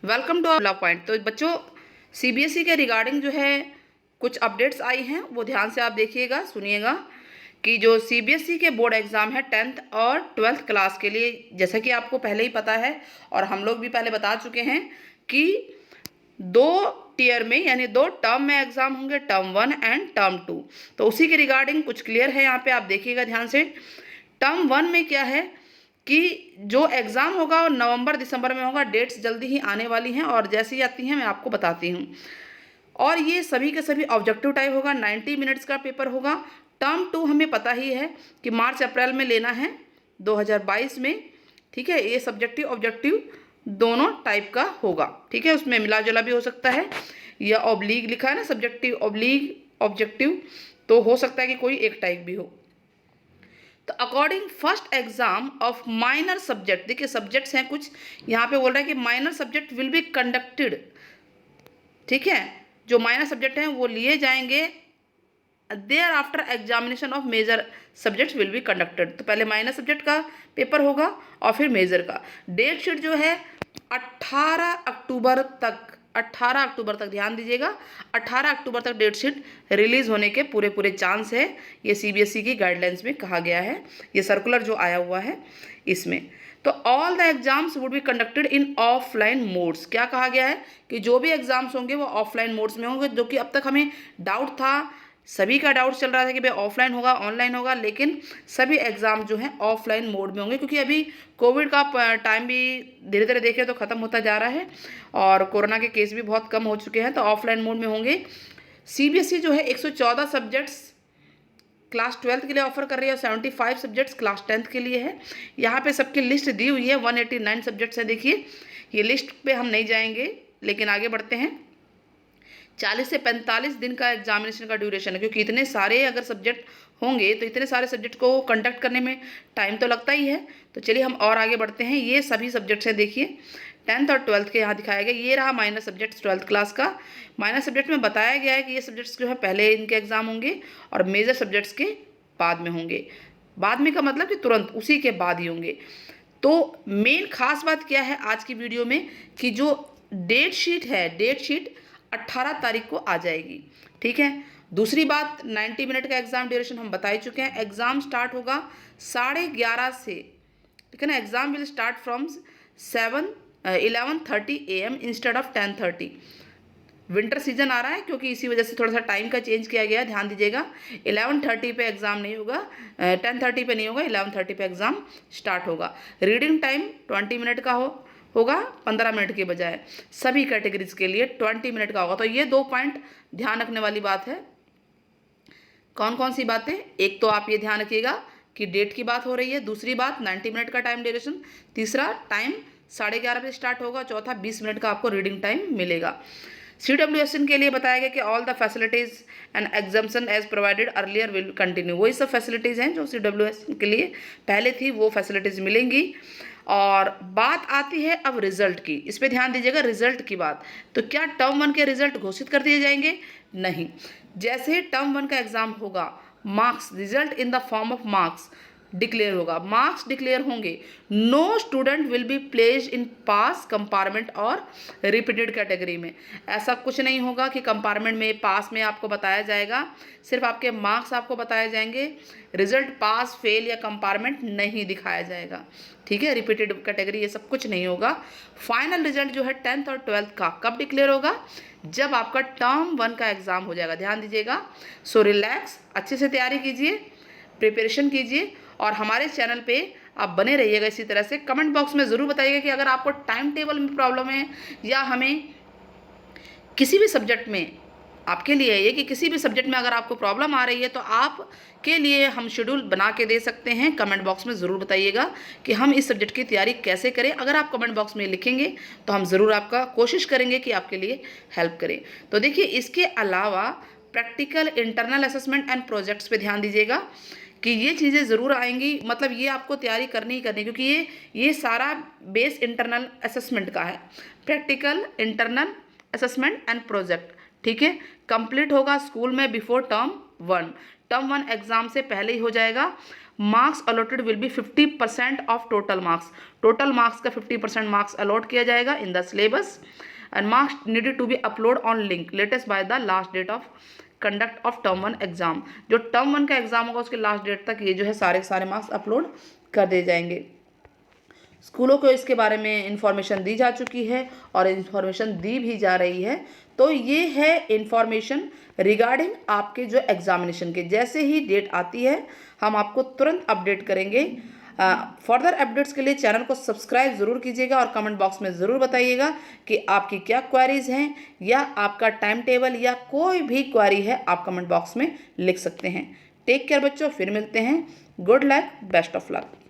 Welcome to our point. तो बच्चों, CBSE के रिगार्डिंग जो है कुछ अपडेट्स आई हैं, वो ध्यान से आप देखिएगा, सुनिएगा कि जो सीबीएसई के बोर्ड एग्ज़ाम है 10th और 12th क्लास के लिए, जैसा कि आपको पहले ही पता है और हम लोग भी पहले बता चुके हैं कि 2 टीयर में यानी 2 टर्म में एग्ज़ाम होंगे, टर्म 1 एंड टर्म 2। तो उसी के रिगार्डिंग कुछ क्लियर है यहाँ पे, आप देखिएगा ध्यान से। टर्म 1 में क्या है कि जो एग्ज़ाम होगा वो नवंबर दिसंबर में होगा। डेट्स जल्दी ही आने वाली हैं और जैसी आती हैं मैं आपको बताती हूँ। और ये सभी के सभी ऑब्जेक्टिव टाइप होगा, 90 मिनट्स का पेपर होगा। टर्म 2 हमें पता ही है कि मार्च अप्रैल में लेना है 2022 में, ठीक है। ये सब्जेक्टिव ऑब्जेक्टिव दोनों टाइप का होगा, ठीक है। उसमें मिला जुला भी हो सकता है, या ऑब्लिक लिखा है ना, सब्जेक्टिव ऑब्लिक ऑब्जेक्टिव, तो हो सकता है कि कोई एक टाइप भी हो। तो according first exam of minor subject, देखिए सब्जेक्ट्स हैं कुछ, यहाँ पे बोल रहा है कि minor subject will be conducted, ठीक है। जो माइनर सब्जेक्ट हैं वो लिए जाएंगे। Thereafter examination of major subjects will be conducted. तो पहले माइनर सब्जेक्ट का पेपर होगा और फिर मेजर का। डेट शीट जो है 18 अक्टूबर तक, 18 अक्टूबर तक ध्यान दीजिएगा, 18 अक्टूबर तक डेट शीट रिलीज होने के पूरे चांस है। ये सीबीएसई की गाइडलाइंस में कहा गया है, ये सर्कुलर जो आया हुआ है इसमें। तो all the exams would be conducted in offline modes. क्या कहा गया है कि जो भी एग्जाम्स होंगे वो ऑफलाइन मोड्स में होंगे, जो कि अब तक हमें डाउट था, सभी का डाउट चल रहा था कि भाई ऑफलाइन होगा ऑनलाइन होगा, लेकिन सभी एग्ज़ाम जो हैं ऑफलाइन मोड में होंगे, क्योंकि अभी कोविड का टाइम भी धीरे धीरे देखें तो ख़त्म होता जा रहा है और कोरोना के केस भी बहुत कम हो चुके हैं, तो ऑफलाइन मोड में होंगे। सीबीएसई जो है 114 सब्जेक्ट्स क्लास 12th के लिए ऑफर कर रही है, 75 सब्जेक्ट्स क्लास 10th के लिए है। यहाँ पे सबकी लिस्ट दी हुई है, 189 सब्जेक्ट्स हैं। देखिए ये लिस्ट पे हम नहीं जाएंगे, लेकिन आगे बढ़ते हैं। 40 से 45 दिन का एग्जामिनेशन का ड्यूरेशन है, क्योंकि इतने सारे अगर सब्जेक्ट होंगे तो इतने सारे सब्जेक्ट को कंडक्ट करने में टाइम तो लगता ही है। तो चलिए हम और आगे बढ़ते हैं। ये सभी सब्जेक्ट्स हैं, देखिए 10th और 12th के यहाँ दिखाया गया। ये रहा माइनर सब्जेक्ट्स 12th क्लास का। माइनर सब्जेक्ट में बताया गया है कि ये सब्जेक्ट्स जो है पहले इनके एग्जाम होंगे और मेजर सब्जेक्ट्स के बाद में होंगे। बाद में का मतलब कि तुरंत उसी के बाद ही होंगे। तो मेन खास बात क्या है आज की वीडियो में कि जो डेट शीट है, डेट शीट 18 तारीख को आ जाएगी, ठीक है। दूसरी बात, 90 मिनट का एग्जाम ड्यूरेशन हम बता ही चुके हैं। एग्जाम स्टार्ट होगा 11:30 से, ठीक है ना। Exam will start from 11:30 AM instead of 10:30। Winter season आ रहा है, क्योंकि इसी वजह से थोड़ा सा टाइम का चेंज किया गया है, ध्यान दीजिएगा। 11:30 पे एग्जाम नहीं होगा, 10:30 पे नहीं होगा, 11:30 पे एग्जाम स्टार्ट होगा। रीडिंग टाइम 20 मिनट का होगा 15 मिनट के बजाय। सभी कैटेगरीज के लिए 20 मिनट का होगा। तो ये 2 पॉइंट ध्यान रखने वाली बात है। कौन कौन सी बातें? एक तो आप ये ध्यान रखिएगा कि डेट की बात हो रही है, दूसरी बात 90 मिनट का टाइम ड्यूरेशन, तीसरा टाइम 11:30 बजे स्टार्ट होगा, चौथा 20 मिनट का आपको रीडिंग टाइम मिलेगा। CWSN के लिए बताया गया कि all the facilities and exemptions as provided earlier will continue. वही सब फैसिलिटीज़ हैं जो CWSN के लिए पहले थी, वो फैसिलिटीज़ मिलेंगी। और बात आती है अब रिजल्ट की, इस पर ध्यान दीजिएगा, रिजल्ट की बात। तो क्या टर्म 1 के रिजल्ट घोषित कर दिए जाएंगे? नहीं। जैसे ही टर्म 1 का एग्जाम होगा, marks, result in the form of marks declare होगा, मार्क्स डिक्लेयर होंगे। No student will be placed in pass, compartment और रिपीटेड कैटेगरी में। ऐसा कुछ नहीं होगा कि कंपार्टमेंट में, पास में आपको बताया जाएगा, सिर्फ आपके मार्क्स आपको बताए जाएंगे। रिजल्ट पास, फेल या कंपार्टमेंट नहीं दिखाया जाएगा, ठीक है। रिपीटेड कैटेगरी ये सब कुछ नहीं होगा। फाइनल रिजल्ट जो है 10th और 12th का कब डिक्लेयर होगा? जब आपका टर्म 1 का एग्जाम हो जाएगा, ध्यान दीजिएगा। सो रिलैक्स, अच्छे से तैयारी कीजिए, प्रिपरेशन कीजिए और हमारे चैनल पे आप बने रहिएगा इसी तरह से। कमेंट बॉक्स में ज़रूर बताइएगा कि अगर आपको टाइम टेबल में प्रॉब्लम है, या हमें किसी भी सब्जेक्ट में, आपके लिए ये कि किसी भी सब्जेक्ट में अगर आपको प्रॉब्लम आ रही है तो आपके लिए हम शेड्यूल बना के दे सकते हैं। कमेंट बॉक्स में ज़रूर बताइएगा कि हम इस सब्जेक्ट की तैयारी कैसे करें। अगर आप कमेंट बॉक्स में लिखेंगे तो हम ज़रूर आपका कोशिश करेंगे कि आपके लिए हेल्प करें। तो देखिए, इसके अलावा practical, internal assessment and projects पे ध्यान दीजिएगा कि ये चीज़ें ज़रूर आएंगी। मतलब ये आपको तैयारी करनी ही करनी, क्योंकि ये सारा बेस इंटरनल असेसमेंट का है। Practical, internal assessment and project, ठीक है, कंप्लीट होगा स्कूल में बिफोर टर्म 1। टर्म 1 एग्ज़ाम से पहले ही हो जाएगा। Marks allotted will be 50% of total marks. Total marks का 50% मार्क्स अलॉट किया जाएगा in the syllabus and marks needed to be upload on link latest by the last date of conduct of term 1 exam. जो term 1 का exam होगा उसके last date तक ये जो है सारे मार्क्स अपलोड कर दिए जाएंगे। स्कूलों को इसके बारे में इंफॉर्मेशन दी जा चुकी है और इंफॉर्मेशन दी भी जा रही है। तो ये है इंफॉर्मेशन रिगार्डिंग आपके जो एग्जामिनेशन के। जैसे ही डेट आती है हम आपको तुरंत अपडेट करेंगे। फर्दर अपडेट्स के लिए चैनल को सब्सक्राइब ज़रूर कीजिएगा और कमेंट बॉक्स में ज़रूर बताइएगा कि आपकी क्या क्वेरीज हैं या आपका टाइम टेबल या कोई भी क्वेरी है आप कमेंट बॉक्स में लिख सकते हैं। टेक केयर बच्चों, फिर मिलते हैं। Good luck, best of luck.